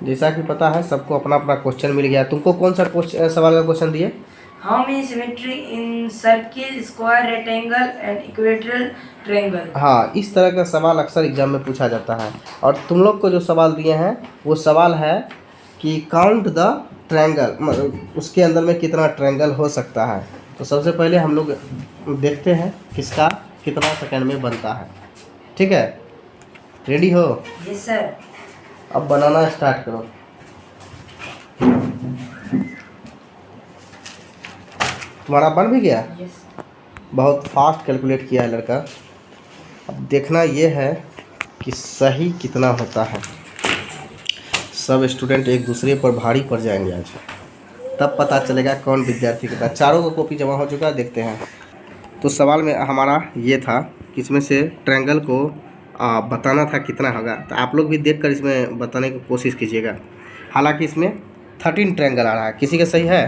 जैसा कि पता है सबको अपना अपना क्वेश्चन मिल गया। तुमको कौन सा सवाल का क्वेश्चन दिए? How many symmetry in circle, square, rectangle and equatorial triangle. हाँ, इस तरह का सवाल अक्सर एग्जाम में पूछा जाता है। और तुम लोग को जो सवाल दिए हैं वो सवाल है कि काउंट द ट्रायंगल, मतलब उसके अंदर में कितना ट्रायंगल हो सकता है। तो सबसे पहले हम लोग देखते हैं किसका कितना सेकंड में बनता है। ठीक है, रेडी हो? Yes sir. अब बनाना स्टार्ट करो। तुम्हारा बन भी गया? यस। बहुत फास्ट कैलकुलेट किया है लड़का। अब देखना ये है कि सही कितना होता है। सब स्टूडेंट एक दूसरे पर भारी पड़ जाएंगे आज, तब पता चलेगा कौन विद्यार्थी कितना। चारों का कॉपी जमा हो चुका है, देखते हैं। तो सवाल में हमारा ये था कि इसमें से ट्रायंगल को बताना था कितना होगा। तो आप लोग भी देखकर इसमें बताने की कोशिश कीजिएगा। हालांकि इसमें 13 ट्रायंगल आ रहा है। किसी का सही है?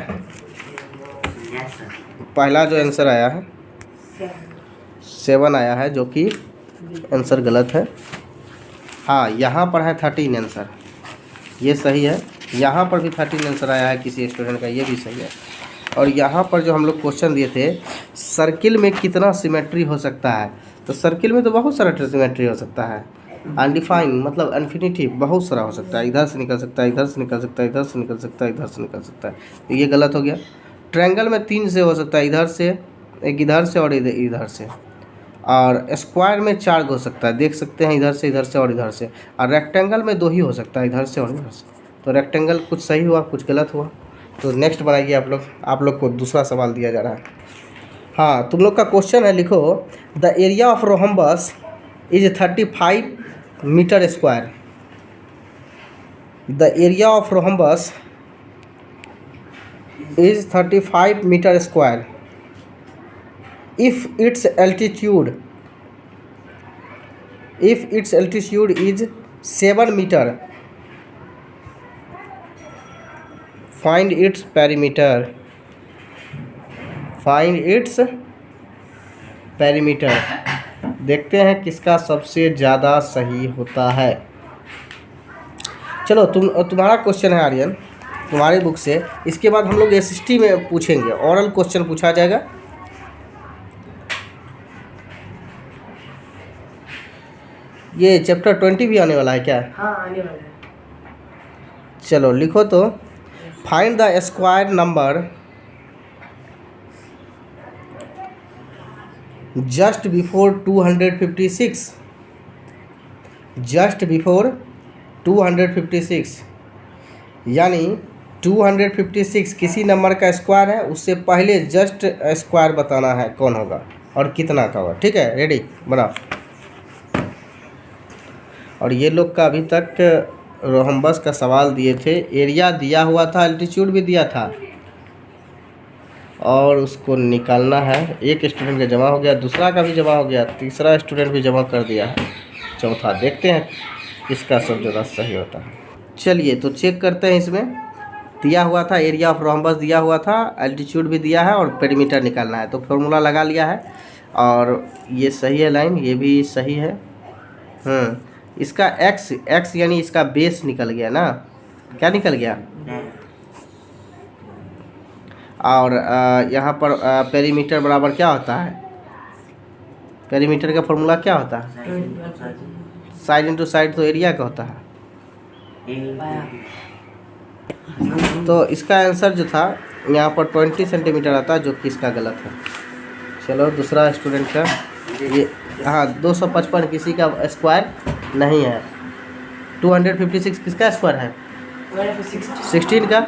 पहला जो आंसर आया है 7 आया है, जो कि आंसर गलत है। हाँ, यहाँ पर है 13 आंसर, ये सही है। यहाँ पर भी 13 आंसर आया है किसी स्टूडेंट का, ये भी सही है। और यहाँ पर जो हम लोग क्वेश्चन दिए थे, सर्किल में कितना सिमेट्री हो सकता है, तो सर्किल में तो बहुत सारा सिमेट्री हो सकता है। अनडिफाइन मतलब इन्फिनिटी, बहुत सारा हो सकता है। इधर से निकल सकता है, इधर से निकल सकता है, इधर से निकल सकता है, इधर से निकल सकता है। तो ये गलत हो गया। ट्रायंगल में 3 से हो सकता है, इधर से, एक इधर से और इधर से। और स्क्वायर में 4 हो सकता है, देख सकते हैं, इधर से और इधर से। और रेक्टेंगल में 2 ही हो सकता है, इधर से और इधर से। तो रेक्टेंगल कुछ सही हुआ, कुछ गलत हुआ। तो नेक्स्ट बनाइए आप लोग। आप लोग को दूसरा सवाल दिया जा रहा है। हाँ, तुम लोग का क्वेश्चन है, लिखो the area of rhombus is 35 metre square. The area of rhombus is 35 metre square if its altitude is 7 meter, find its perimeter। देखते हैं किसका सबसे ज़्यादा सही होता है। चलो, तुम्हारा क्वेश्चन है आर्यन, तुम्हारी बुक से। इसके बाद हम लोग SST में पूछेंगे, ओरल क्वेश्चन पूछा जाएगा। ये चैप्टर 20 भी आने वाला है क्या? हाँ, आने वाला है। चलो लिखो तो, find the square number just before 256। Just before 256 यानी 256 किसी नंबर का स्क्वायर है, उससे पहले जस्ट स्क्वायर बताना है कौन होगा और कितना का होगा। ठीक है, रेडी, बनाओ। और ये लोग का अभी तक रोहम्बस का सवाल दिए थे, एरिया दिया हुआ था, एल्टीट्यूड भी दिया था, और उसको निकालना है। एक स्टूडेंट का जमा हो गया, दूसरा का भी जमा हो गया, तीसरा स्टूडेंट भी जमा कर दिया है, चौथा। देखते हैं किसका सब ज़्यादा सही होता है। चलिए तो चेक करते हैं। इसमें दिया हुआ था एरिया ऑफ रोहम्बस दिया हुआ था, एल्टीट्यूड भी दिया है, और पेरीमीटर निकालना है। तो फॉर्मूला लगा लिया है, और ये सही है लाइन, ये भी सही है। इसका x यानी इसका बेस निकल गया ना, क्या निकल गया? और यहाँ पर पेरीमीटर बराबर क्या होता है? पेरीमीटर का फॉर्मूला क्या होता है? साइड इंटू साइड, तो एरिया का होता है। तो इसका आंसर जो था यहाँ पर 20 सेंटीमीटर आता है, जो कि इसका गलत है। चलो दूसरा स्टूडेंट का, ये हाँ 255 किसी का स्क्वायर नहीं है। 256 किसका स्क्वायर है? 16 का।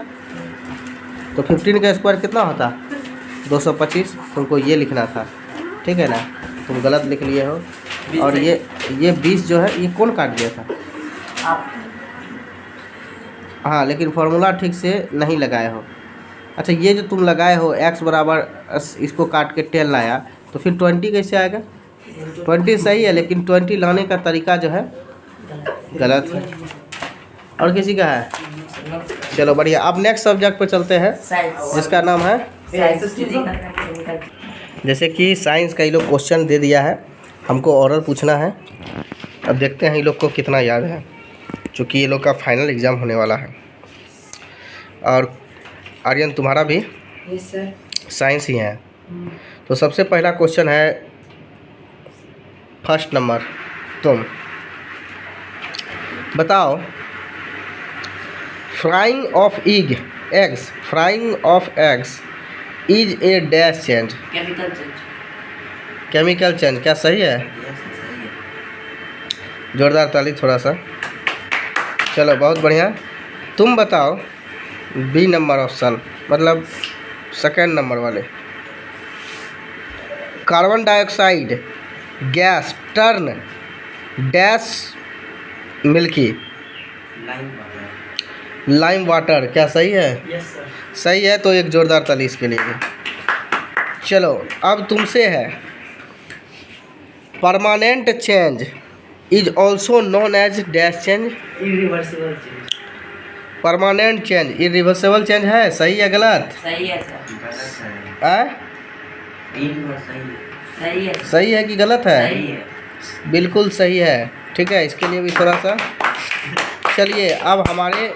तो 15 का स्क्वायर कितना होता? 225। तुमको ये लिखना था, ठीक है ना, तुम गलत लिख लिए हो। और ये 20 जो है, ये कौन काट दिया था? हाँ, लेकिन फार्मूला ठीक से नहीं लगाए हो। अच्छा, ये जो तुम लगाए हो x बराबर, इसको काट के 10 लाया, तो फिर 20 कैसे आएगा? 20 सही है, लेकिन 20 लाने का तरीका जो है गलत है। और किसी का है? चलो बढ़िया। अब नेक्स्ट सब्जेक्ट पर चलते हैं, जिसका नाम है, जैसे कि साइंस का ये लोग क्वेश्चन दे दिया है, हमको ओरल पूछना है। अब देखते हैं ये लोग को कितना याद है। चूँकि ये लोग का फाइनल एग्ज़ाम होने वाला है। और आर्यन तुम्हारा भी यस सर। साइंस ही है। तो सबसे पहला क्वेश्चन है, फर्स्ट नंबर, तुम बताओ, frying of eggs is a dash change. Chemical change क्या सही है? जोरदार ताली थोड़ा सा। चलो बहुत बढ़िया। तुम बताओ बी नंबर ऑप्शन, मतलब सेकेंड नंबर वाले, carbon dioxide gas turn dash milky lime water, क्या सही है? Yes sir. सही है, तो एक जोरदार ताली इसके लिए भी। चलो अब तुमसे है, permanent change is also known as dash change. Irreversible change. Permanent change irreversible change है, सही है गलत? सही है सर। सही है। सही है कि गलत है? सही है। बिल्कुल सही है। ठीक है, इसके लिए भी थोड़ा सा। चलिए अब हमारे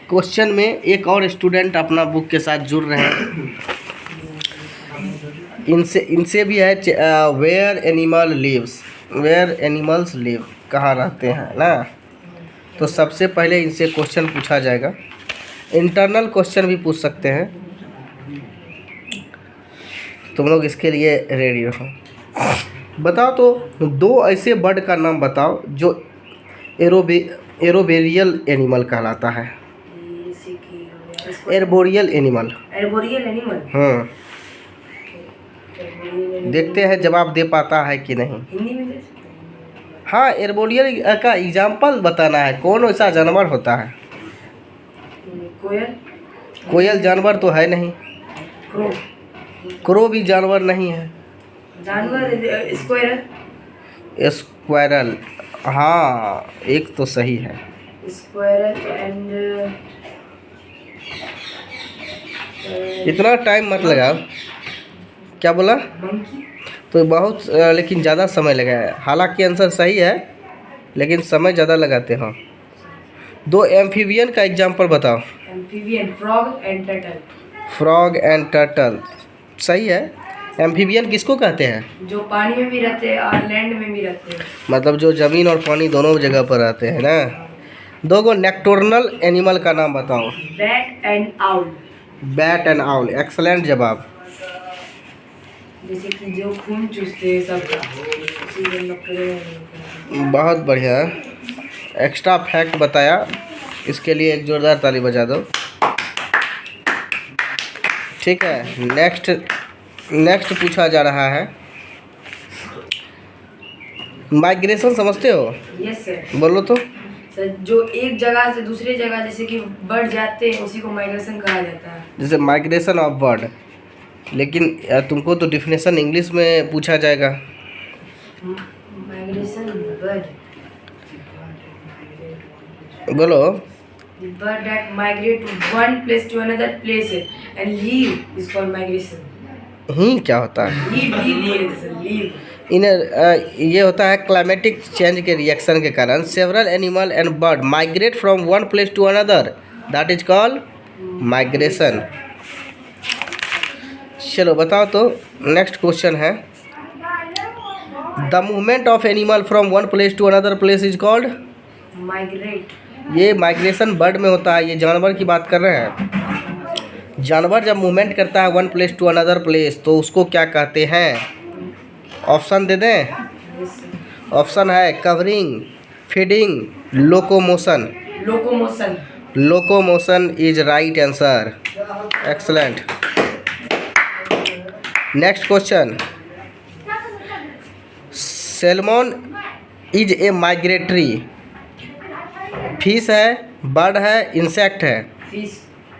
क्वेश्चन में एक और स्टूडेंट अपना बुक के साथ जुड़ रहे हैं। इनसे भी है, वेयर एनिमल्स लिव, कहाँ रहते हैं ना। तो सबसे पहले इनसे क्वेश्चन पूछा जाएगा, इंटरनल क्वेश्चन भी पूछ सकते हैं। तुम लोग इसके लिए रेडी हो? बताओ तो दो ऐसे बर्ड का नाम बताओ जो एरोबेरियल एनिमल कहलाता है। Arboreal animal. देखते हैं जवाब दे पाता है कि नहीं। हिंदी में हाँ, एर्बोरियल का एग्जाम्पल बताना है, कौन ऐसा जानवर होता है? कोयल। कोयल जानवर तो है नहीं। क्रो। क्रो भी जानवर नहीं है। जानवर स्क्वायरल, हाँ एक तो सही है। स्क्वायरल एंड इतना टाइम मत लगाओ। क्या बोला? मंकी। तो बहुत लेकिन ज़्यादा समय लगा है। हालांकि आंसर सही है लेकिन समय ज़्यादा लगाते हो। दो एम्फीबियन का एग्जांपल बताओ। Amphibian, frog and turtle. Frog and turtle सही है। एम्फीबियन किसको कहते हैं? जो पानी में भी रहते हैं और लैंड में भी रहते हैं। मतलब जो ज़मीन और पानी दोनों जगह पर रहते हैं ना। दो गो नेक्टोर्नल एनिमल का नाम बताओ। Bat and owl. Bat and owl, excellent जवाब। जैसे कि जो खून चूसते हैं सबका, बहुत बढ़िया, एक्स्ट्रा फैक्ट बताया, इसके लिए एक जोरदार ताली बजा दो। ठीक है, नेक्स्ट पूछा जा रहा है, माइग्रेशन समझते हो? Yes sir. बोलो तो। सर जो एक जगह से दूसरी जगह जैसे कि बढ़ जाते हैं उसी को माइग्रेशन कहा जाता है। जैसे माइग्रेशन ऑफ बर्ड, लेकिन तुमको तो डिफिनेशन इंग्लिश में पूछा जाएगा। माइग्रेशन बर्ड, बोलो। bird that migrate to one place to another place and leave is called migration. क्या होता है? leave. ये होता है क्लाइमेटिक चेंज के रिएक्शन के कारण several animal and bird migrate from one place to another, that is called migration. चलो बताओ तो, नेक्स्ट क्वेश्चन है, the movement of animal from one place to another place is called migrate. ये migration bird में होता है, ये जानवर की बात कर रहे हैं। जानवर जब मूवमेंट करता है one place to another place तो उसको क्या कहते हैं? ऑप्शन दे दें? ऑप्शन है covering, feeding, locomotion. Locomotion is right answer, excellent. Next question, salmon is a migratory, fish है, बर्ड है, इंसेक्ट है?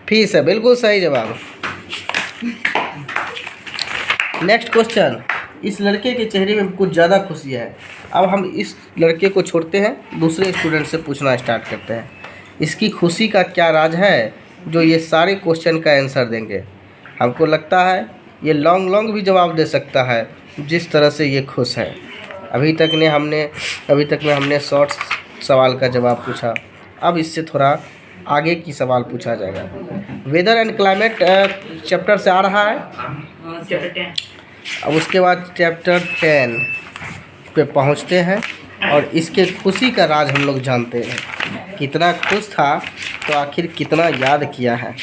फिश है, बिल्कुल सही जवाब। नेक्स्ट क्वेश्चन, इस लड़के के चेहरे में कुछ ज़्यादा खुशी है। अब हम इस लड़के को छोड़ते हैं, दूसरे स्टूडेंट से पूछना स्टार्ट करते हैं, इसकी खुशी का क्या राज है जो ये सारे क्वेश्चन का आंसर देंगे। हमको लगता है ये लॉन्ग भी जवाब दे सकता है जिस तरह से ये खुश है। अभी तक में हमने शॉर्ट सवाल का जवाब पूछा, अब इससे थोड़ा आगे की सवाल पूछा जाएगा। वेदर एंड क्लाइमेट चैप्टर से आ रहा है। चैप्टर 10। अब उसके बाद चैप्टर 10 पे पहुंचते हैं और इसके खुशी का राज हम लोग जानते हैं। कितना खुश था तो आखिर कितना याद किया है।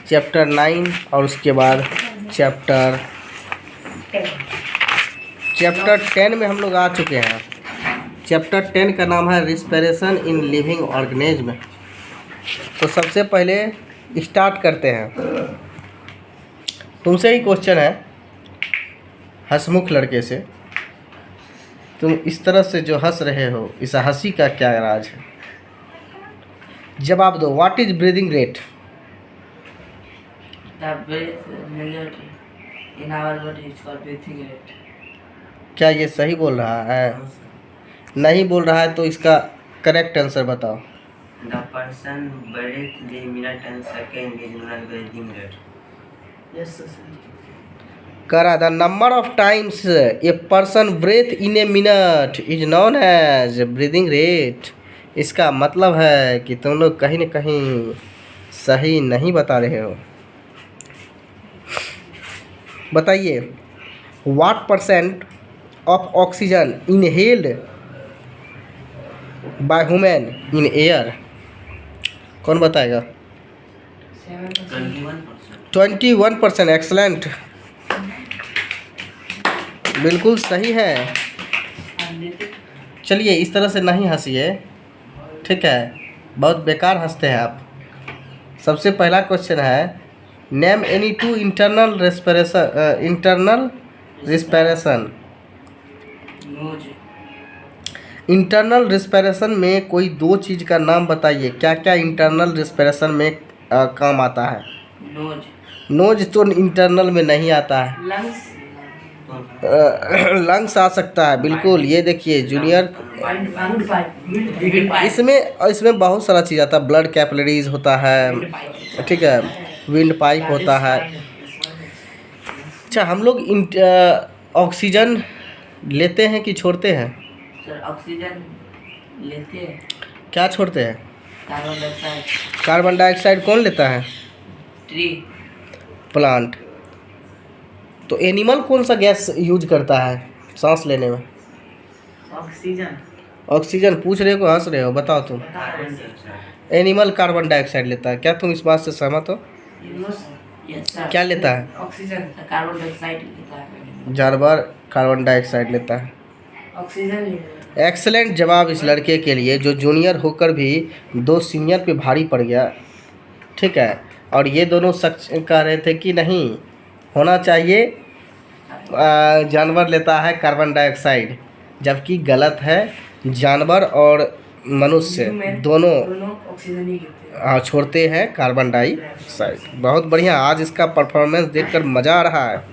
चैप्टर 9 और उसके बाद चैप्टर 10 में हम लोग आ चुके हैं। चैप्टर 10 का नाम है रिस्पिरेशन इन लिविंग ऑर्गेनिज्म। तो सबसे पहले स्टार्ट करते हैं। तुमसे ही क्वेश्चन है, हंसमुख लड़के से। तुम इस तरह से जो हंस रहे हो, इस हंसी का क्या राज है? जवाब दो। What is breathing rate? The breath rate in our body is called breathing rate. क्या ये सही बोल रहा है? नहीं बोल रहा है तो इसका करेक्ट आंसर बताओ। The person breathes the minute and second is known as breathing rate. Yes, sir. करा the number of times a person breath in a minute is known as breathing rate. इसका मतलब है कि तुम लोग कहीं न कहीं सही नहीं बता रहे हो। बताइए, what percent of oxygen inhaled by human in air? कौन बताएगा? 21%. 21%। एक्सलेंट, बिल्कुल सही है। चलिए, इस तरह से नहीं हंसिए, ठीक है? बहुत बेकार हंसते हैं आप। सबसे पहला क्वेश्चन है, name any two internal respiration. Nose. Internal respiration में कोई दो चीज़ का नाम बताइए। क्या क्या इंटरनल रिस्पिरेशन में काम आता है? Nose. नोज तो इंटरनल में नहीं आता है। Lungs. लंग्स आ सकता है, बिल्कुल। ये देखिए जूनियर, Wind pipe. इसमें बहुत सारा चीज़ आता है। ब्लड कैपिलरीज होता है, ठीक है, विंड पाइप होता है। अच्छा, हम लोग ऑक्सीजन लेते हैं कि छोड़ते हैं? सर, ऑक्सीजन लेते हैं। क्या छोड़ते हैं? Carbon dioxide. कार्बन डाइऑक्साइड कौन लेता है? ट्री। प्लांट। तो एनिमल कौन सा गैस यूज करता है सांस लेने में? ऑक्सीजन। ऑक्सीजन पूछ रहे हो, हंस रहे हो? बताओ तुम। एनिमल कार्बन डाइऑक्साइड लेता है। क्या तुम इस बात से सहमत हो? Yes sir. क्या लेता है? ऑक्सीजन। कार्बन डाइऑक्साइड लेता है। जानवर कार्बन डाइऑक्साइड लेता है। ऑक्सीजन लेता है। एक्सेलेंट जवाब इस लड़के के लिए, जो जूनियर होकर भी दो सीनियर पे भारी पड़ गया, ठीक है। और ये दोनों सच कह रहे थे कि नहीं होना चाहिए, जानवर लेता है कार्बन डाइऑक्साइड, जबकि गलत है। जानवर और मनुष्य दोनों ऑक्सीजन ही लेते हैं। छोड़ते हैं कार्बन डाइऑक्साइड। बहुत बढ़िया, आज इसका परफॉर्मेंस देखकर मज़ा आ रहा है।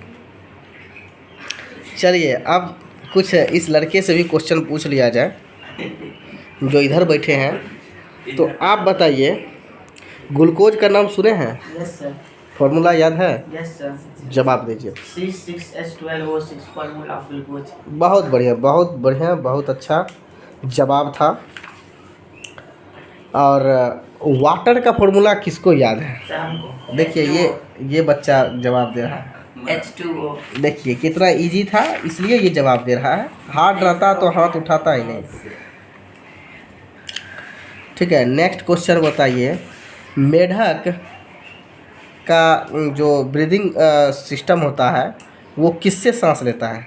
चलिए, अब कुछ इस लड़के से भी क्वेश्चन पूछ लिया जाए जो इधर बैठे हैं। तो आप बताइए, ग्लूकोज का नाम सुने हैं? Yes sir. फॉर्मूला याद है? Yes sir. जवाब दीजिए। C6H12O6 formula of glucose. बहुत बढ़िया, बहुत बढ़िया, बहुत अच्छा जवाब था। और वाटर का फॉर्मूला किसको याद है? सर, हमको। देखिए, ये बच्चा जवाब दे रहा है। H2O। देखिए कितना इजी था, इसलिए ये जवाब दे रहा है। हार्ड रहता तो हाथ उठाता ही नहीं। ठीक है, नेक्स्ट क्वेश्चन बताइए, मेढक का जो ब्रीदिंग सिस्टम होता है वो किससे सांस लेता है?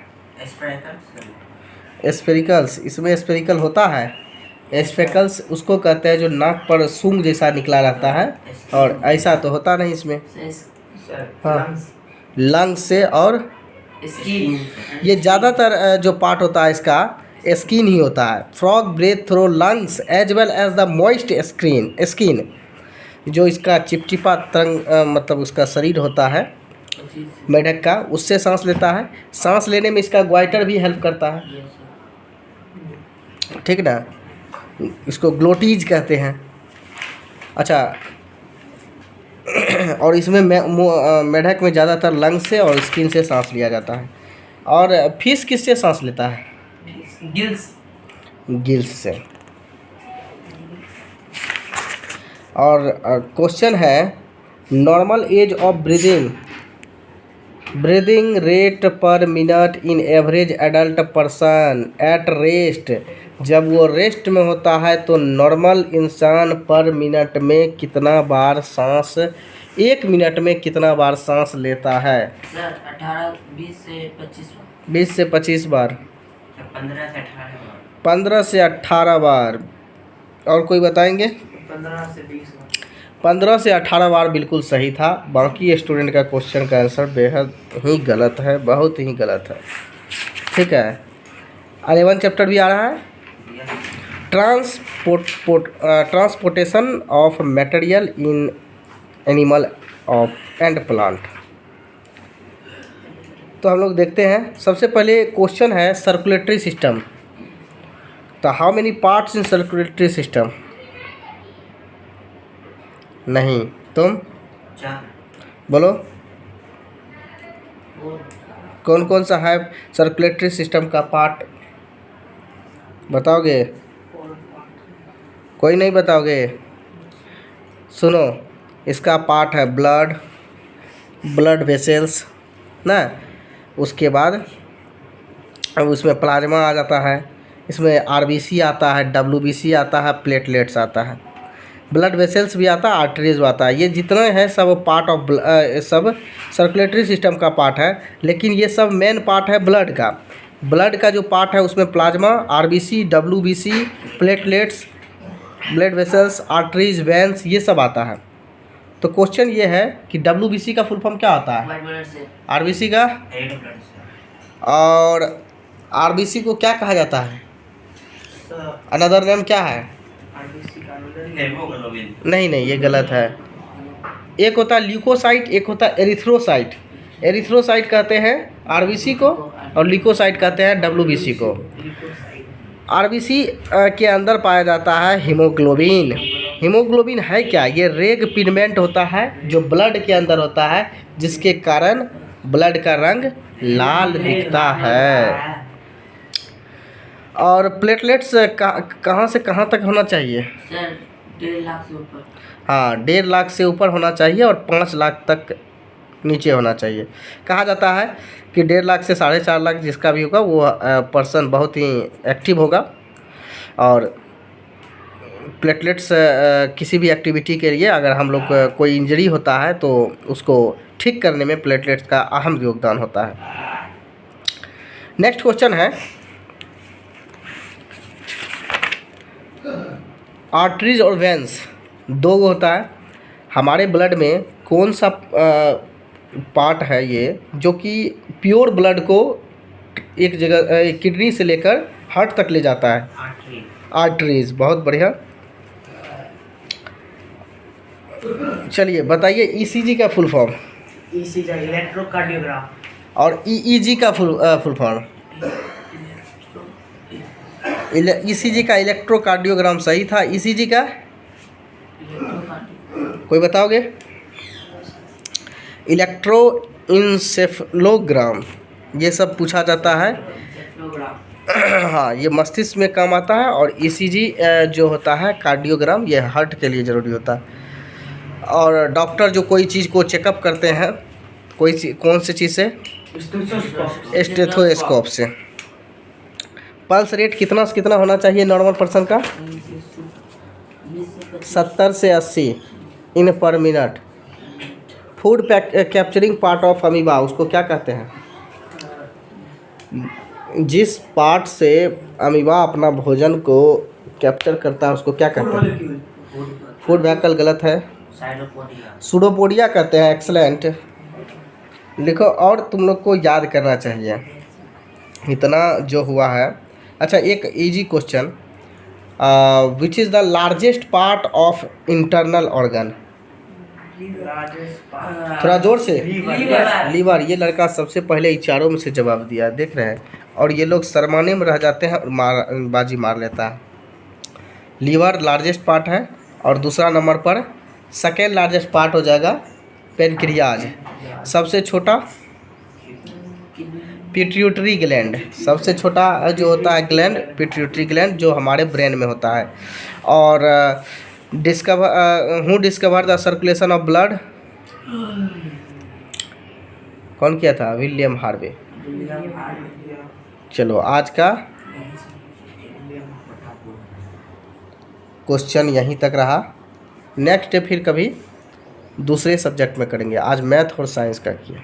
स्पेरिकल्स। इसमें स्पेरिकल होता है। स्पेरिकल्स उसको कहते हैं जो नाक पर सूंग जैसा निकला रहता है, और ऐसा तो होता नहीं इसमें। हाँ, लंग्स से। और स्किन। ये ज़्यादातर जो पार्ट होता है इसका स्किन ही होता है। Frog breath through lungs as well as the moist skin. जो इसका चिपचिपा तरंग मतलब उसका शरीर होता है मेढक का, उससे सांस लेता है। सांस लेने में इसका ग्वाइटर भी हेल्प करता है, ठीक ना। इसको ग्लोटीज कहते हैं। अच्छा, और इसमें मेढक में ज़्यादातर लंग्स से और स्किन से सांस लिया जाता है। और फिश किससे सांस लेता है? गिल्स। गिल्स से। और क्वेश्चन है normal age of breathing rate per minute in average adult person at rest. जब वो रेस्ट में होता है तो नॉर्मल इंसान पर मिनट में कितना बार सांस, 1 मिनट में कितना बार सांस लेता है? सर 20 से 25 बार। 20 से 25 बार। 15 से 18 बार। 15 से 18 बार। और कोई बताएंगे? 15 से 20 बार। 15 से 18 बार बिल्कुल सही था। बाकी स्टूडेंट का क्वेश्चन का आंसर बेहद ही गलत है, बहुत ही गलत है। ठीक है, 11 चैप्टर भी आ रहा है। Transportation of material in animal of and plant. तो हम लोग देखते हैं। सबसे पहले क्वेश्चन है सर्कुलेटरी सिस्टम। तो how many parts in circulatory system? नहीं, तुम 4। बोलो कौन कौन सा है सर्कुलेटरी सिस्टम का पार्ट? बताओगे? कोई नहीं बताओगे? सुनो, इसका पार्ट है ब्लड वेसल्स ना, उसके बाद अब उसमें प्लाज्मा आ जाता है, इसमें आरबीसी आता है, डब्ल्यूबीसी आता है, प्लेटलेट्स आता है, ब्लड वेसल्स भी आता है, आर्टरीज भी आता है। ये जितने हैं सब पार्ट ऑफ सब सर्कुलेटरी सिस्टम का पार्ट है। लेकिन ये सब मेन पार्ट है ब्लड का। ब्लड का जो पार्ट है उसमें plasma, RBC, WBC, platelets, blood vessels, arteries, veins, ये सब आता है। तो क्वेश्चन ये है कि डब्ल्यूबीसी का फुल फॉर्म क्या होता है? व्हाइट ब्लड से। आरबीसी का? Red blood cell. और आरबीसी को क्या कहा जाता है? अनदर नेम क्या है? आरबीसी का हेमोग्लोबिन। नहीं, ये गलत है। एक होता है ल्यूकोसाइट, एक होता है एरिथ्रोसाइट। एरिथ्रोसाइट कहते हैं आरबीसी को और ल्यूकोसाइट कहते हैं डब्ल्यूबीसी को। आरबीसी के अंदर पाया जाता है हीमोग्लोबिन। हीमोग्लोबिन है क्या? ये रेड पिगमेंट होता है जो ब्लड के अंदर होता है, जिसके कारण ब्लड का रंग लाल दिखता है। और प्लेटलेट्स कहाँ से कहाँ तक होना चाहिए? सर 1.5 लाख से ऊपर। हाँ, 1.5 लाख से ऊपर होना चाहिए और 5 लाख तक नीचे होना चाहिए। कहा जाता है कि 1.5 लाख से 4.5 लाख जिसका भी होगा वो पर्सन बहुत ही एक्टिव होगा। और प्लेटलेट्स किसी भी एक्टिविटी के लिए अगर हम लोग कोई इंजरी होता है तो उसको ठीक करने में प्लेटलेट्स का अहम योगदान होता है। नेक्स्ट क्वेश्चन है आर्टरीज और वेंस दो होता है। हमारे ब्लड में कौन सा पार्ट है ये जो कि प्योर ब्लड को एक जगह किडनी से लेकर हार्ट तक ले जाता है? आर्टरीज। बहुत बढ़िया। चलिए बताइए ईसीजी का फुल फॉर्म। ECG electrocardiogram. और ईईजी का फुल फॉर्म? ईसीजी का इलेक्ट्रोकार्डियोग्राम सही था। ईसीजी का कोई बताओगे? इलेक्ट्रोइंसेफलोग्राम ये सब पूछा जाता है। हाँ, ये मस्तिष्क में काम आता है। और ईसीजी जो होता है कार्डियोग्राम ये हार्ट के लिए ज़रूरी होता है। और डॉक्टर जो कोई चीज़ को चेकअप करते हैं कौन सी चीज़ से? स्टेथोस्कोप से। पल्स रेट कितना से कितना होना चाहिए नॉर्मल पर्सन का? 70 से 80 इन per minute. Food capturing part of amoeba उसको क्या कहते हैं? जिस पार्ट से अमीबा अपना भोजन को कैप्चर करता है उसको क्या कहते हैं? फूड वैकल गलत है। सूडोपोडिया कहते हैं। एक्सलेंट। लिखो। और तुम लोग को याद करना चाहिए इतना जो हुआ है। अच्छा, एक easy question, which is the largest part of internal organ? थोड़ा जोर से। लीवर। ये लड़का सबसे पहले इन चारों में से जवाब दिया, देख रहे हैं। और ये लोग शर्माने में रह जाते हैं और बाजी मार लेता है। लीवर लार्जेस्ट पार्ट है। और दूसरा नंबर पर सेकेंड लार्जेस्ट पार्ट हो जाएगा पेनक्रियाज। सबसे छोटा पिट्यूटरी ग्लैंड। सबसे छोटा जो होता है ग्लैंड पिट्यूटरी ग्लैंड जो हमारे ब्रेन में होता है। और who discover the circulation of blood? कौन किया था? William Harvey. चलो आज का क्वेश्चन यहीं तक रहा। नेक्स्ट डे फिर कभी दूसरे सब्जेक्ट में करेंगे। आज मैथ और साइंस का किया।